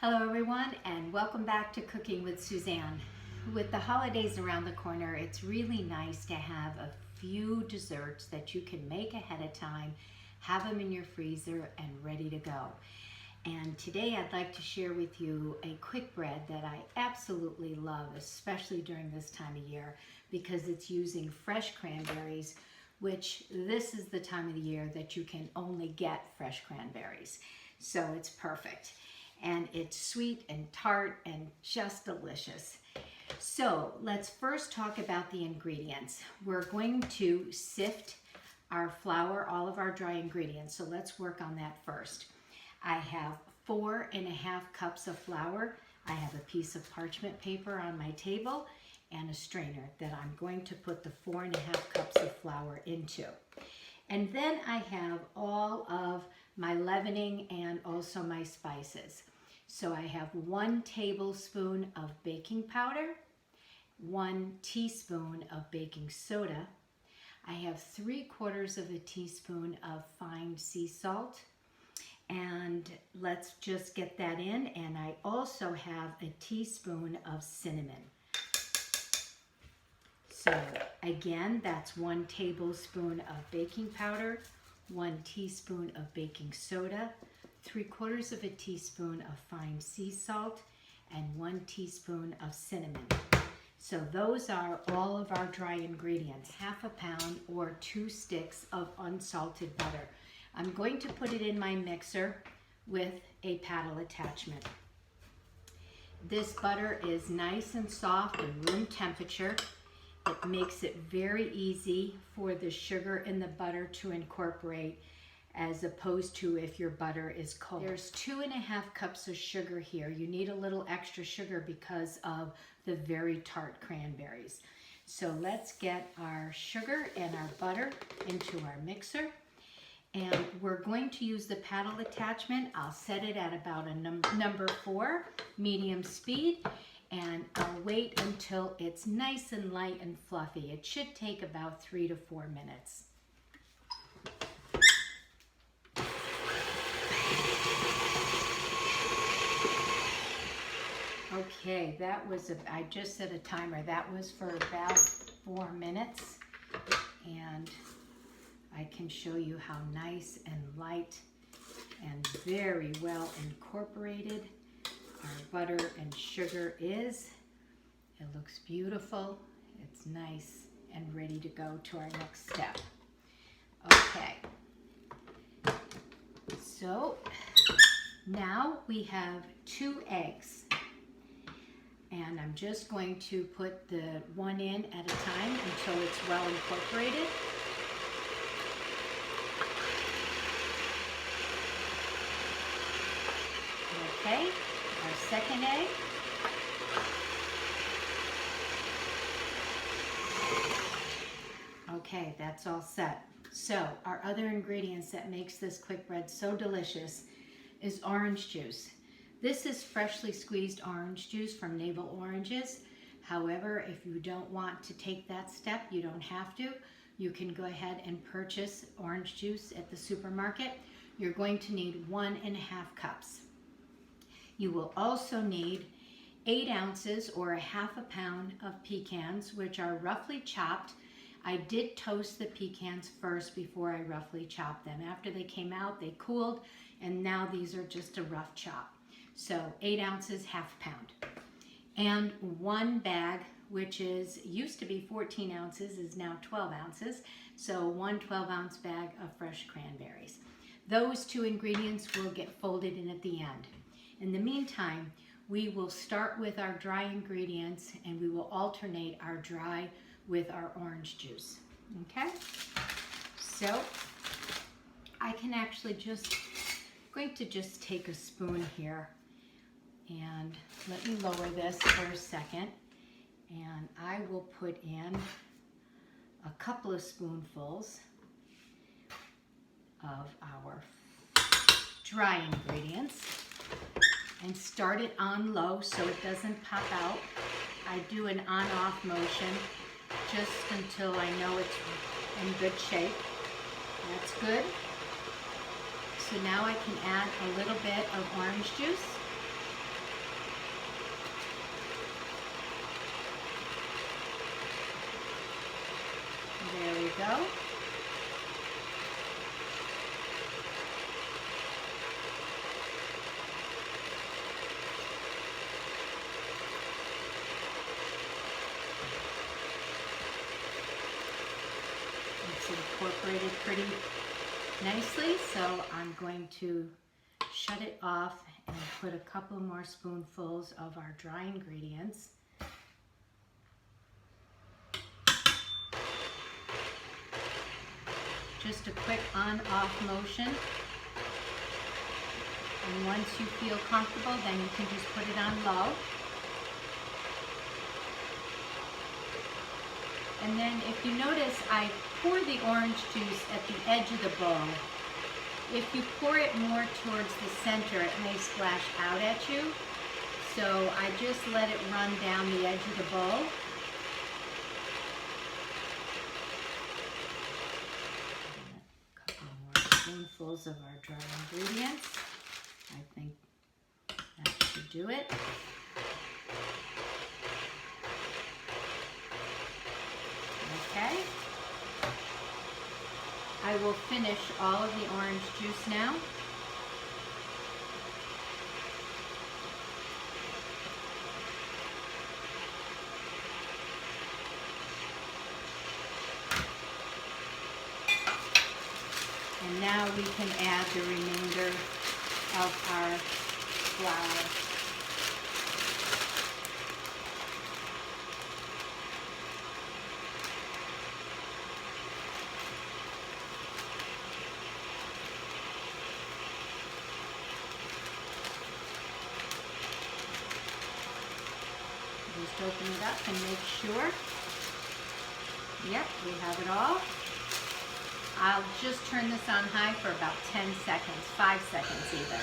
Hello everyone, and welcome back to Cooking with Suzanne. With the holidays around the corner, it's really nice to have a few desserts that you can make ahead of time, have them in your freezer and ready to go. And today I'd like to share with you a quick bread that I absolutely love, especially during this time of year, because it's using fresh cranberries, which this is the time of the year that you can only get fresh cranberries. So it's perfect. And it's sweet and tart and just delicious. So let's first talk about the ingredients. We're going to sift our flour, all of our dry ingredients. So let's work on that first. I have 4.5 cups of flour. I have a piece of parchment paper on my table and a strainer that I'm going to put the 4.5 cups of flour into. And then I have all of my leavening and also my spices. So I have 1 tablespoon of baking powder, 1 teaspoon of baking soda. I have 3/4 of a teaspoon of fine sea salt. And let's just get that in. And I also have a teaspoon of cinnamon. So again, that's 1 tablespoon of baking powder, 1 teaspoon of baking soda, 3/4 of a teaspoon of fine sea salt, and 1 teaspoon of cinnamon. So those are all of our dry ingredients, 1/2 pound or 2 sticks of unsalted butter. I'm going to put it in my mixer with a paddle attachment. This butter is nice and soft and room temperature. It makes it very easy for the sugar in the butter to incorporate, as opposed to if your butter is cold. There's 2.5 cups of sugar here. You need a little extra sugar because of the very tart cranberries. So let's get our sugar and our butter into our mixer. And we're going to use the paddle attachment. I'll set it at about a number 4, medium speed. And I'll wait until it's nice and light and fluffy. It should take about 3 to 4 minutes. Okay, I just set a timer. That was for about 4 minutes. And I can show you how nice and light and very well incorporated our butter and sugar is. It looks beautiful. It's nice and ready to go to our next step. Okay. So now we have 2 eggs. And I'm just going to put the one in at a time until it's well incorporated. Okay, our second egg. Okay, that's all set. So our other ingredients that makes this quick bread so delicious is orange juice. This is freshly squeezed orange juice from Navel Oranges. However, if you don't want to take that step, you don't have to. You can go ahead and purchase orange juice at the supermarket. You're going to need 1.5 cups. You will also need 8 ounces or 1/2 pound of pecans, which are roughly chopped. I did toast the pecans first before I roughly chopped them. After they came out, they cooled, and now these are just a rough chop. So 8 ounces, 1/2 pound. And 1 bag, which used to be 14 ounces, is now 12 ounces. So 1 12-ounce bag of fresh cranberries. Those 2 ingredients will get folded in at the end. In the meantime, we will start with our dry ingredients and we will alternate our dry with our orange juice. Okay? So I can actually going to take a spoon here. And let me lower this for a second, and I will put in a couple of spoonfuls of our dry ingredients and start it on low so it doesn't pop out. I do an on-off motion just until I know it's in good shape. That's good. So now I can add a little bit of orange juice. go. It's incorporated pretty nicely, so I'm going to shut it off and put a couple more spoonfuls of our dry ingredients. Just a quick on-off motion. And once you feel comfortable, then you can just put it on low. And then if you notice, I pour the orange juice at the edge of the bowl. If you pour it more towards the center, it may splash out at you. So I just let it run down the edge of the bowl. A couple more spoonfuls of our dry ingredients. I think that should do it. Okay. I will finish all of the orange juice now. And now we can add the remainder of our flour. Just open it up and make sure. Yep, we have it all. I'll just turn this on high for about 10 seconds, 5 seconds even.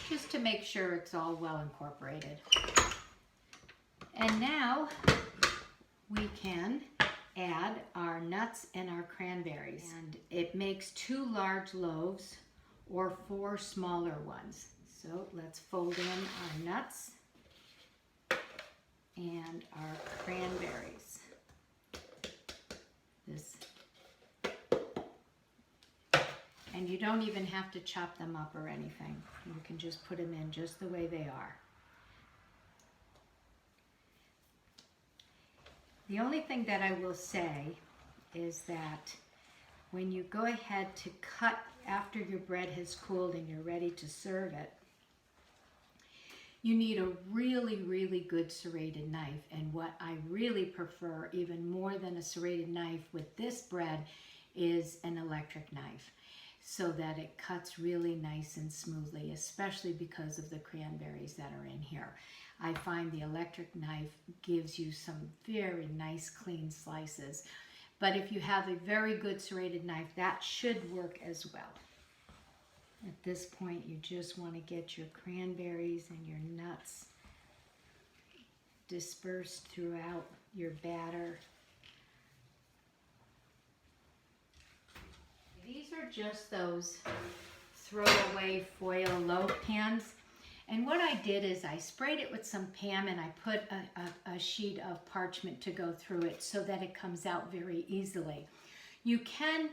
Just to make sure it's all well incorporated. And now we can add our nuts and our cranberries. And it makes 2 large loaves or 4 smaller ones. So let's fold in our nuts and our cranberries. And you don't even have to chop them up or anything. You can just put them in just the way they are. The only thing that I will say is that when you go ahead to cut after your bread has cooled and you're ready to serve it, you need a really, really good serrated knife. And what I really prefer, even more than a serrated knife with this bread, is an electric knife, so that it cuts really nice and smoothly, especially because of the cranberries that are in here. I find the electric knife gives you some very nice, clean slices. But if you have a very good serrated knife, that should work as well. At this point, you just want to get your cranberries and your nuts dispersed throughout your batter. These are just those throwaway foil loaf pans. And what I did is I sprayed it with some Pam and I put a sheet of parchment to go through it so that it comes out very easily. You can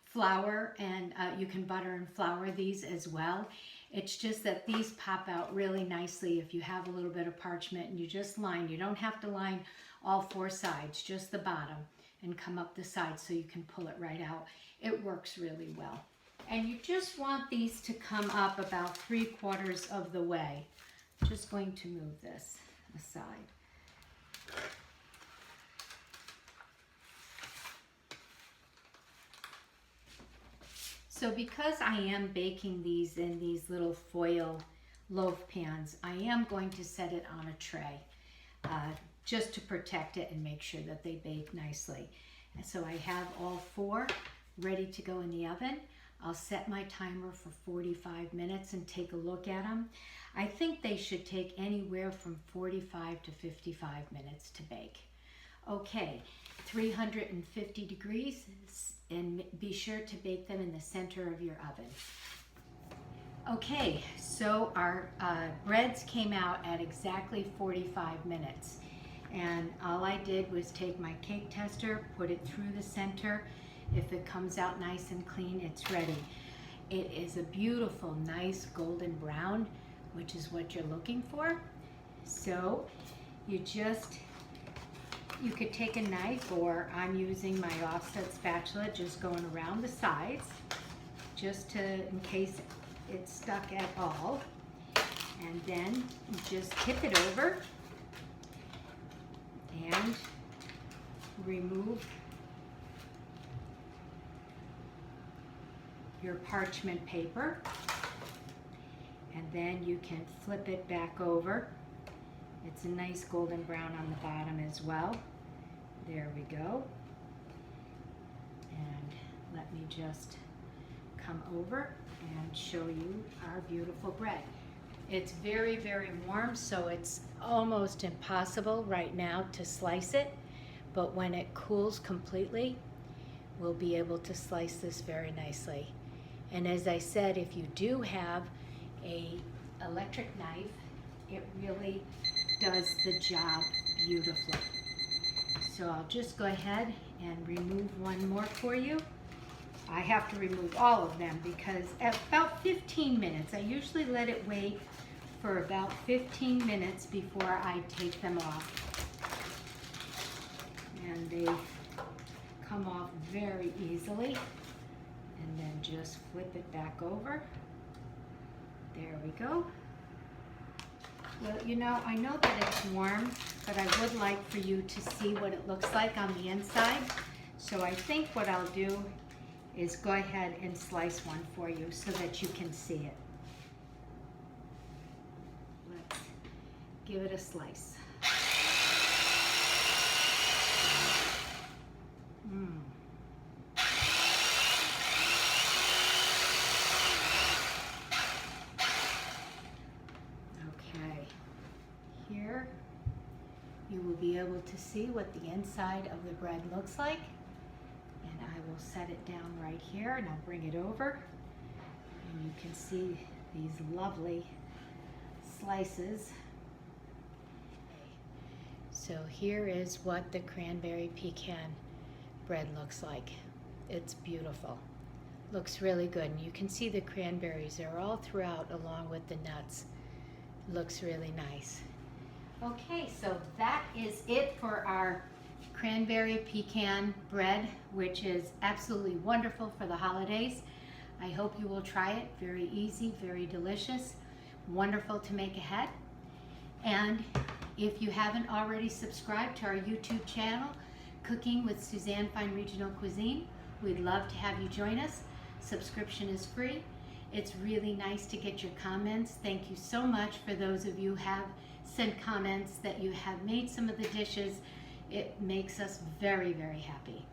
flour and you can butter and flour these as well. It's just that these pop out really nicely if you have a little bit of parchment and you just line. You don't have to line all 4 sides, just the bottom, and come up the sides so you can pull it right out. It works really well. And you just want these to come up about 3/4 of the way. Just going to move this aside. So because I am baking these in these little foil loaf pans, I am going to set it on a tray just to protect it and make sure that they bake nicely. And so I have all 4 ready to go in the oven. I'll set my timer for 45 minutes and take a look at them. I think they should take anywhere from 45 to 55 minutes to bake. Okay, 350 degrees, and be sure to bake them in the center of your oven. Okay, so our breads came out at exactly 45 minutes. And all I did was take my cake tester, put it through the center. If it comes out nice and clean, it's ready. It is a beautiful, nice golden brown, which is what you're looking for. So you could take a knife, or I'm using my offset spatula, just going around the sides, just in case it's stuck at all. And then you just tip it over and remove your parchment paper, and then you can flip it back over. It's a nice golden brown on the bottom as well. There we go. And let me just come over and show you our beautiful bread. It's very, very warm, so it's almost impossible right now to slice it, but when it cools completely, we'll be able to slice this very nicely. And as I said, if you do have an electric knife, it really does the job beautifully. So I'll just go ahead and remove one more for you. I have to remove all of them because at about 15 minutes, I usually let it wait for about 15 minutes before I take them off. And they come off very easily. And then just flip it back over. There we go. Well, you know, I know that it's warm, but I would like for you to see what it looks like on the inside. So I think what I'll do is go ahead and slice one for you so that you can see it. Let's give it a slice. Here you will be able to see what the inside of the bread looks like, and I will set it down right here, and I'll bring it over, and you can see these lovely slices. So here is what the cranberry pecan bread looks like. It's beautiful. Looks really good, and you can see the cranberries are all throughout along with the nuts. Looks really nice. Okay, so that is it for our cranberry pecan bread, which is absolutely wonderful for the holidays. I hope you will try it. Very easy, very delicious, wonderful to make ahead. And if you haven't already subscribed to our YouTube channel, Cooking with Suzanne Fine Regional Cuisine, we'd love to have you join us. Subscription is free. It's really nice to get your comments. Thank you so much for those of you who have sent comments that you have made some of the dishes. It makes us very, very happy.